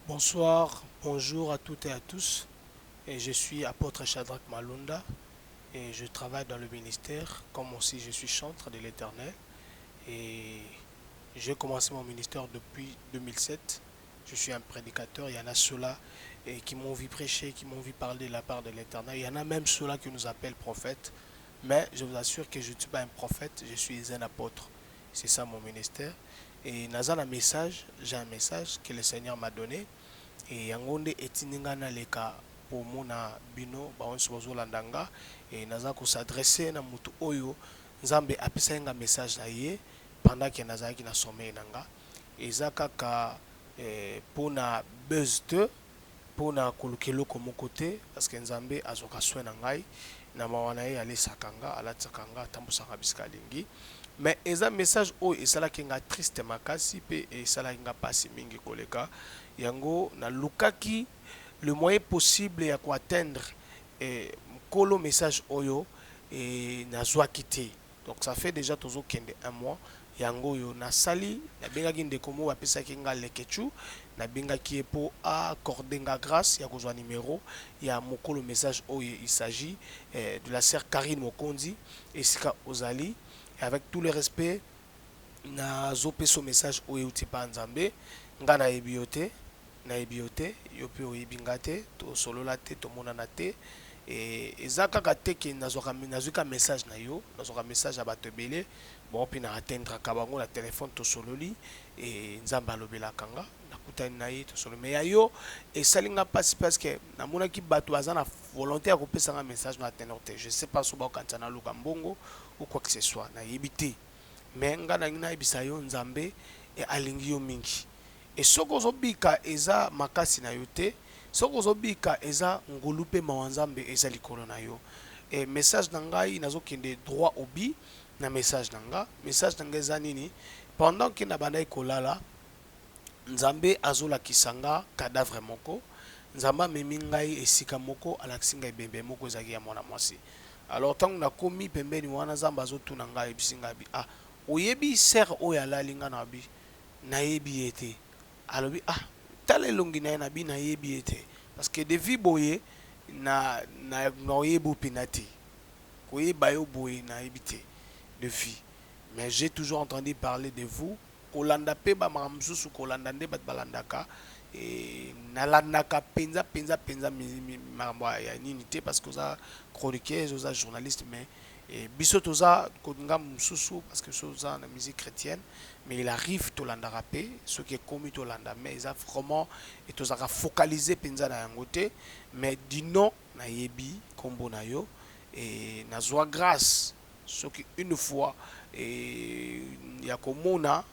Bonsoir, bonjour à toutes et à tous. Et je suis apôtre Shadrach Malunda et je travaille dans le ministère, comme aussi je suis chantre de l'Éternel. Et j'ai commencé mon ministère depuis 2007. Je suis un prédicateur. Il y en a ceux-là qui m'ont vu prêcher, qui m'ont vu parler de la part de l'Éternel. Il y en a même ceux-là qui nous appellent prophètes. Mais je vous assure que je ne suis pas un prophète, je suis un apôtre. C'est ça mon ministère. Et dans un message, j'ai un message que le Seigneur m'a donné. Et yango nde etindinga naleka pomona bino baonso bazolanda nga e naza kosadresse na mutu oyo nzambe apesaki nga message na ye pendant ke nazalaki na sommeil na nga eza kaka mpona buzz 2 mpona koluka eloko moko te parceke nzambe azwaka soin na ngai na mawa na ye alesaka nga alatisaka nga atambusaka bisika alingi mais eza message oyo esalaki nga triste makasi mpe esalaki nga mpasi mingi koleka yango nalukaki le moyen possible ya koatteindre mokolo message oyo nazwaki te donc ça fait déjà tozokende un mois yango oyo nasali nabengaki ndeko moko apesaki nga lekechu nabengaki ye mpo accorde nga grâce ya kozwa numero ya mokolo message oyo il s'agit de la sœur Karine Mokonzi esika ozali avec tout le respect nazopesa message oyo euti pa nzambe nga nayebi yo te nayebi yo te yo mpe oyebi nga te tosolola te tomonana te eza kaka te ke nazwika message na yo nazwaka message ya bato ebele bon mpe na atteindraka bango na telefone tosololi nzambe alobelaka nga nakutani na ye tosololi me ya yo esali nga mpasi parceke namonaki bato baza na volonté ya kopesa nga message na atteindre te je sais pas so bakokanisa naluka mbongo ou quoi que ce soit nayebi te me nga nangi nayebisa yo nzambe alingi yo mingi soki ozobika eza makasi na yo te soki ozobika eza ngolu mpe mawa nzambe eza likolo na yo message na ngai nazokende droit obi na message na ngai eza nini pendant ke na bandaki kolala nzambe azolakisa nga cadavre moko nzambe amemi ngai esika moko alakisi ngai ebembe moko ezalaki ya mwana mwasi alors ntango nakomi pembeni wana nzambe azotuna ngai ayebisi ngai abi oyebi ser oyo alali nga na bi nayebi ye te alobi tala elongi na ye na bi nayebi ye te parce que devi boye naoyebi opena te koyeba yo boye nayebi te devi mais j'ai toujours entendu parler de vous kolanda mpe bamakambo mosusu kolanda nde bato balandaka nalandaka mpenza makambo ya nini te parce que oza chroniqueuse oza journaliste mais biso toza ngambo mosusu parce que so oza na musique chrétienne mais il arrive tolandaka mpe soki ekomi tolanda mais eza vraiment tozalaka focalisé mpenza na yango te mais dino nayebi nkombo na yo nazwa grâce soki une fois ya komona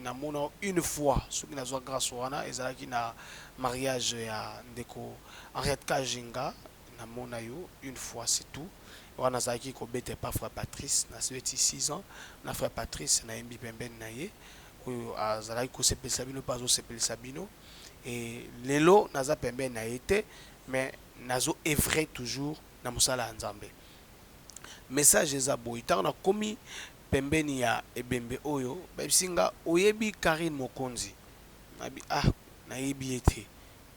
namona une fois soki nazwa grâce wana ezalaki na mariage ya ndeko Henriette Kajinga namona yo une fois c'est tout wana nazalaki kobete pa frère Patrice nasweti 6 ans na frère Patrice nayembi pembeni na ye oyo azalaki kosepelisa bino mpe azosepelisa bino lelo naza pembeni na ye te mais nazo evre toujours na mosala ya nzambe message eza boye ntango nakomi pembeni ya ebembe oyo bayebisi nga oyebi Karine Mokonzi nabi nayebi ye te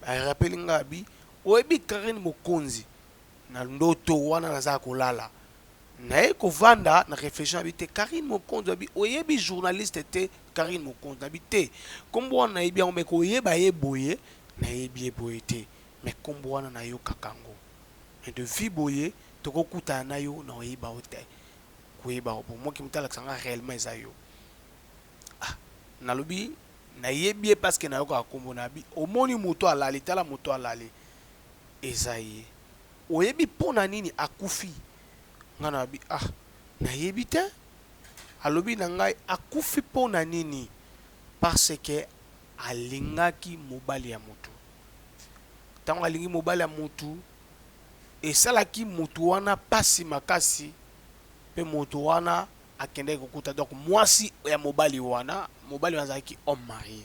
barapeli nga abi oyebi Karine Mokonzi na ndoto wana naza kolala naye kovanda na réflexion abi te Karine Mokonzi abi oyebi journaliste te Karine Mokonzi nabi te kombo wana nayebi yango me koyeba ye boye nayebi ye boye te me kombo wana nayokaka yango me devi boye tokokutana na yo na oyeba o te koyeba po moki moto alakisa nga réellement eza yo nalobi nayebi ye parceke nayokaka kombo na bi omoni moto alali tala moto alali eza ye oyebi mpo na nini akufi nga na bi nayebi te alobi na ngai akufi mpo na nini parce que alingaki mobali ya motu ntango alingi mobali ya motu esalaki motu wana pasi makasi mpe motu wana akendaki kokuta donc mwasi ya mobali wana azalaki homme marié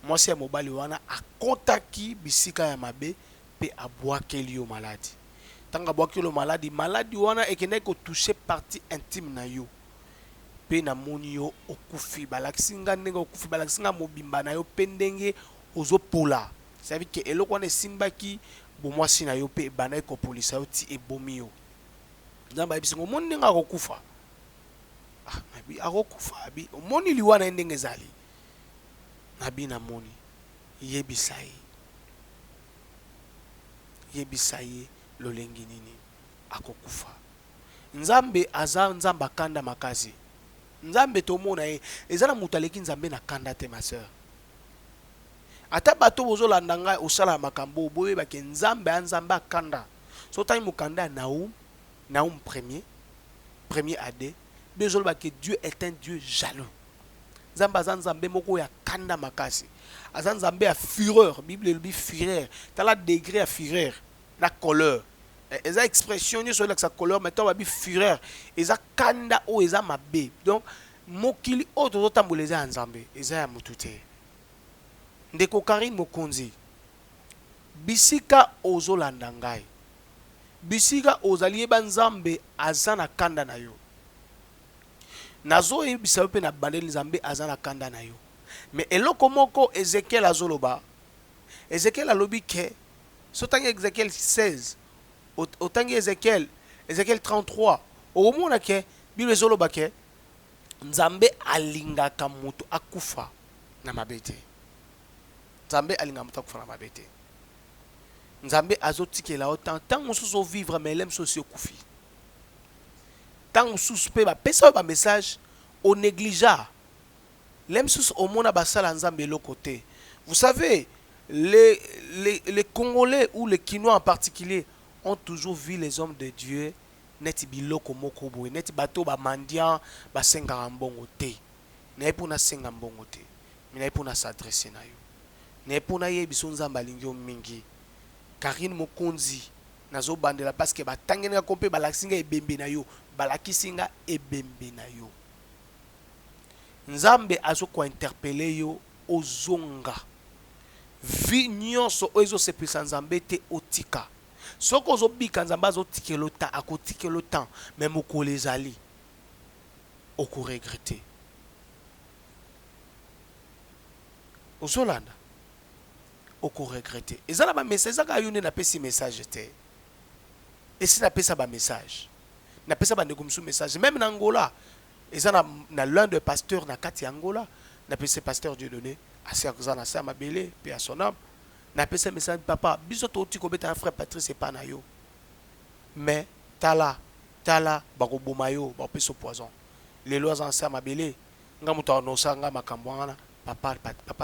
mwasi ya mobali wana akotaki bisika ya mabe mpe abwakeli yo maladi ntango abwakeli yo maladi wana ekendaki kotouche partie intime na yo mpe namoni yo okufi balakisi nga ndenge okufi balakisi nga mobimba na yo mpe ndenge ozopola ça veut dire que eloko wana esimbaki bomwasi na yo mpe ebandaki kopolisa yo ti ebomi yo. Nzambe ayebisi ngo omoni ndenge akokufa. Nabi akokufa abi omoni liwa na ye ndenge ezali. Nabi namoni yebisa ye lolengi nini akokufa. Nzambe aza nzambe akanda makasi. Nzambe tomona ye ezala mutu aleki nzambe na kanda te ma sœur. Ata bato bozolanda ngai osala makambo boyeba ke nzambe anzambe akanda. So tani mukanda Naoum premier AD, bezolba que Dieu est un Dieu jaloux. Nzambe aza nzambe moko ya kanda makasi. Aza nzambe ya fureur, Bible elobi fureur. Tala degré ya fureur, na colère. Eza expression ni sur la colère, mais toi bi fureur. Eza kanda o eza mabe. Donc mokili o to tamboleza nzambe, eza ya mutute. Ndeko Karine Mokonzi. Bisika ozolanda ngai. Bisika ozali yeba nzambe aza na kanda na yo. Nazo yebisa pe na bandeli nzambe aza na kanda na yo. Mais eloko moko Ezekiel azoloba. Ezekiel alobi ke sotangi Ezekiel 16 otangi Ezekiel 33 omona ke Bible ezoloba ke nzambe alingaka mutu akufa na mabete. Nzambe alingaka mutu akufa na mabete. Nzambe azotikela autant tant mosusu vivre mais l'aime socio kufi. Tant mosusu pe ba pesa ba message au négligea. L'aime socio au mona basala nzambe l'autre côté. Vous savez les Congolais ou les Kinois en particulier ont toujours vu les hommes de Dieu neti biloko moko boy neti bato ba mandian ba senga mbongo te. Na pour na senga mbongo te. Mais na pour na s'adresser na yo. Na pour na yebiso nzambe alingio mingi. Karine Mokonzi nazo bandela parce que batangena kompe balakisinga ebembe na yo balakisinga ebembe na yo. Nzambe azo ko interpeller yo ozonga vi nyonso ozo sepisa nzambe te otika soko zo bika nzambe azo tikelo ta akotikelo temps même okole ezali oko regretter ozolanda oko regretter ezala ba message aka yone na pesi message te et si na pesa ba message na pesa ba ndeko msu message même na Angola ezana na l'un des pasteurs na kati Angola na pesa pasteur Dieu donné à na sa mabele puis à son âme na pesa message papa biso to tiko beta frère Patrice pa na yo mais tala bako bomayo ba peso poison les lois en sa mabele nga muto no sa nga makambo wana papa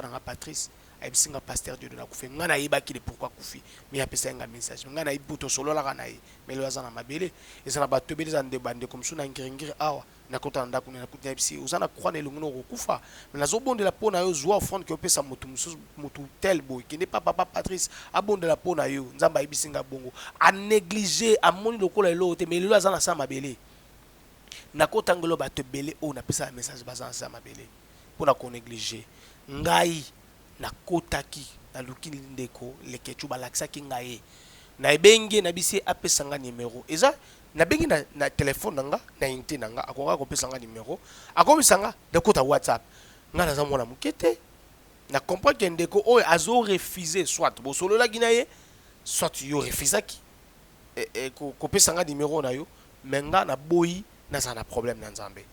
na Patrice abisinga pasteur Dieu de la kufi ngana yiba ki de pourquoi kufi mais apesa nga message ngana ibuto solo la kana yi mais lo azana mabele ezana bato bele za nde bande comme suna ngiri awa na kota ndako na kutia bisi uzana croire lunguno kufa mais nazo bonde la pona yo zwa offrande que opesa mutu tel boy qui n'est pas papa Patrice abonde la pona yo nzamba ibisinga bongo a négliger a moni lokola elo te mais lo azana sa mabele na kota ngelo bato bele o na pesa message bazana sa mabele pona ko négliger ngai na kotaki na luki ndeko lekechu balakisaki ngai na ebenge na bisi apesa nga numéro eza na bengi na téléphone nanga na inte nanga akoka kopesa nga numéro akomisa nga de kota WhatsApp nga na zamona mukete na comprendre que ndeko oyo azo refuser soit bo solo la ginaye soit yo refusaki kopesa nga numéro na yo menga na boyi na za na problème na nzambe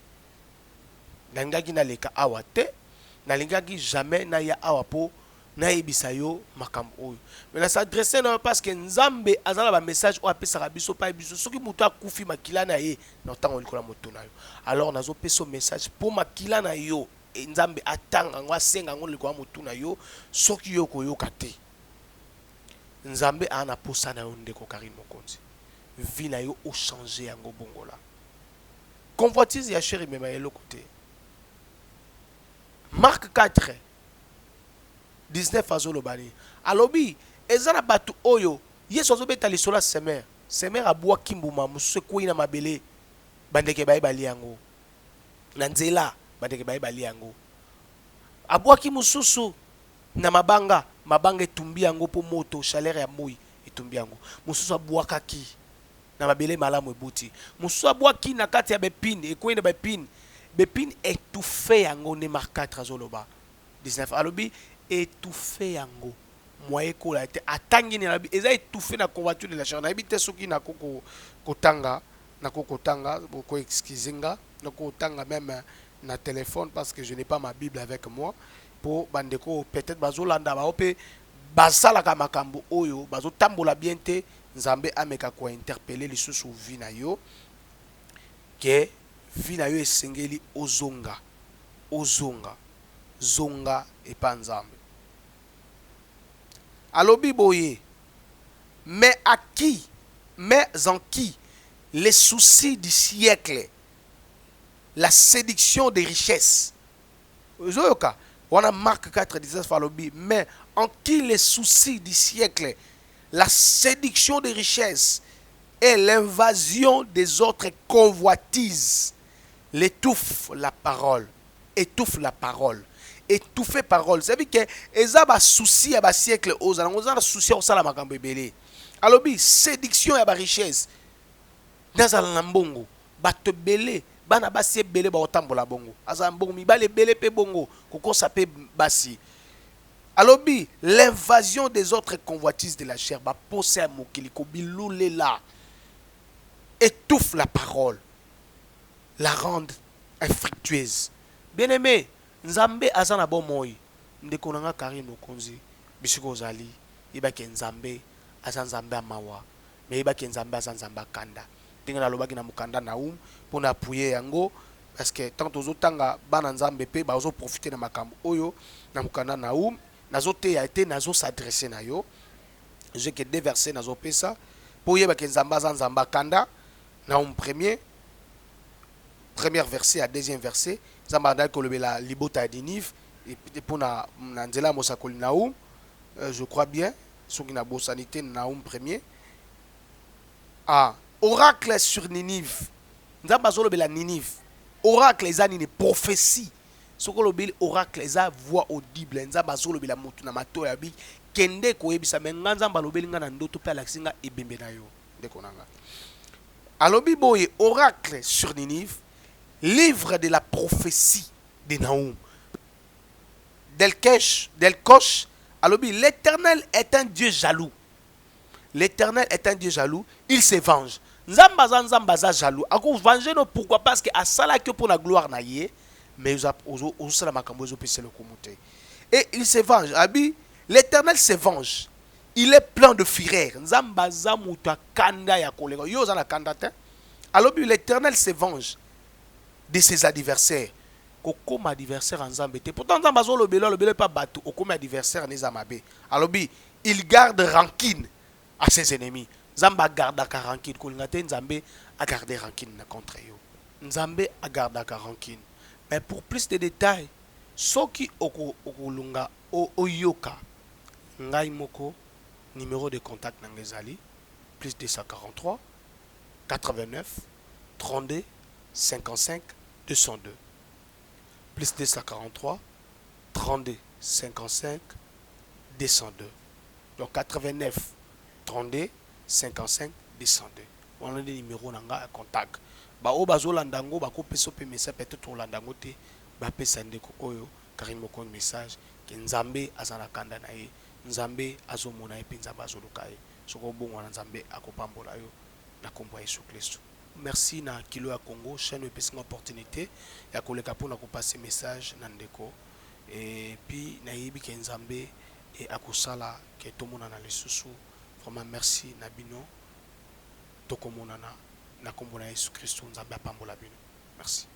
na ngaki na leka awate na lingaki jamais na ya awapo na yebisa yo makambo oyo mais na s'adresser na parce que nzambe azala ba message o apesa biso pa biso soki mutu akufi makila na ye na tango likola moto na yo alors nazo pesa message pour makila na yo nzambe atanga ngwa senga ngo likola moto na yo soki yo koyoka te nzambe ana posa na yo ndeko Karine Mokonzi vie na yo o changer yango bongola convoitise ya chéri mema yelo côté Marc 4 19 azolobani alobi ezana batu oyo yesu azobeta lisola semer abua kimbuma musu kwina mabele bandeke baye bali yango na nzela bandeke baye bali yango abua kimususu na mabanga etumbi yango po moto chaleur ya moi etumbi yango mususu abua kaki na mabele malamu ebuti mususu abua ki na kati ya bepine ekwina bepine étouffé yango ne Marc 4 azoloba 19 alobi étouffé yango moyen kola été atangi na bi eza étouffé na convoiture de la chair na bité soki na koko kotanga na koko tanga ko excusinga na koko tanga même na téléphone parce que je n'ai pas ma Bible avec moi pour bandeko peut-être bazolanda ba opé basala ka makambo oyo bazotambola bien te nzambe ameka ko interpeller lisusu vina yo ke vina yo esengeli ozonga zonga epa nzambe alobi boye mais à qui mais en qui les soucis du siècle la séduction des richesses ozoyoka wana Marc 4:19 alobi mais en qui les soucis du siècle la séduction des richesses et l'invasion des autres convoitises l'étouffe la parole étouffe la parole étouffer parole c'est dire que eza ba souci ya ba siècle ozana ozana souci au sala makambo ebele alobi séduction ya ba richesse nazala na mbongo bato belé bana basi ebele ba otambola bongo azala mbongo mibale belé pe bongo kokosa pe basi alobi l'invasion des autres convoitises de la chair ba posé à mokili ko bilulela étouffe la parole la rende infructueuse bien aimé nzambe azana bon moi ndeko nanga Karim Mokonzi bisiko ozali ibaki nzambe azanzambe amawa mais ibaki nzambe azanzambe kanda ndenge nalobaki na mukanda Naum pona appuyer yango parce que tant tozotanga bana nzambe pe bazo profiter na makambo oyo na mukanda Naum nazote ya été nazo s'adresser na yo j'ai que deux versets nazo pesa pour yebaki nzambe azanzambe kanda Naum premier verset à deuxième verset Zambanda kolobela libota diniv et pour na nzela mosakoli Naum je crois bien soki na bosanité Naum premier oracle sur Ninive nzamba zolobela Ninive oracle eza nini prophétie soko lobeli oracle eza voix audible nzamba zolobela mutu na mato ya bi kende koyebisa me nzamba lobeli nga na ndoto pe alaksinga ebembe na yo ndeko nanga alobi boye oracle sur Ninive livre de la prophétie de Naum. Delkosh, alobi, l'Éternel est un Dieu jaloux. L'Éternel est un Dieu jaloux, il se venge. Nzambaza jaloux. Ako venger no pourquoi parce que asala que pour la gloire na ye, mais osala makambo zo pese le komote. Et il se venge. Abi, l'Éternel se venge. Il est plein de fureur. Nzambaza muta kanda ya kolega. Yo za na kanda te. Alobi, l'Éternel se venge de ses adversaires. Comme adversaire en Zambé. Pourtant, Zambazo le belé pas battu. Comme adversaire en Zambé. Alors, il garde rancune à ses ennemis. Zamba garde la rancune. Kolingate Nzambé a gardé rancune contre eux. Nzambé a gardé la rancune. Mais pour plus de détails, Soki Okulunga Oyoka Ngai Moko, numéro de contact Nangezali, plus 243 89 32 55 202 plus 243 32 55 202 donc 89 32 55 202 on a des numéros nanga à contact ba o bazolandango ba ko peso pe message peut-être olandango te ba pesa ndeko oyo Karim Mokonzi message ke nzambe azana kanda na ye nzambe azomona epi nzambe azoluka ye soko bongo na nzambe akopambola yo na kombo ya Yesu Kristo. Merci na Kilo ya Congo, chaîne une opportunité ya koleka pour na passer message na ndeko et puis na yebi ke nzambe et akosala ke tomona na lisusu vraiment merci na bino tokomona na kombo na Yesu Kristo nzambe apambola bino. Merci.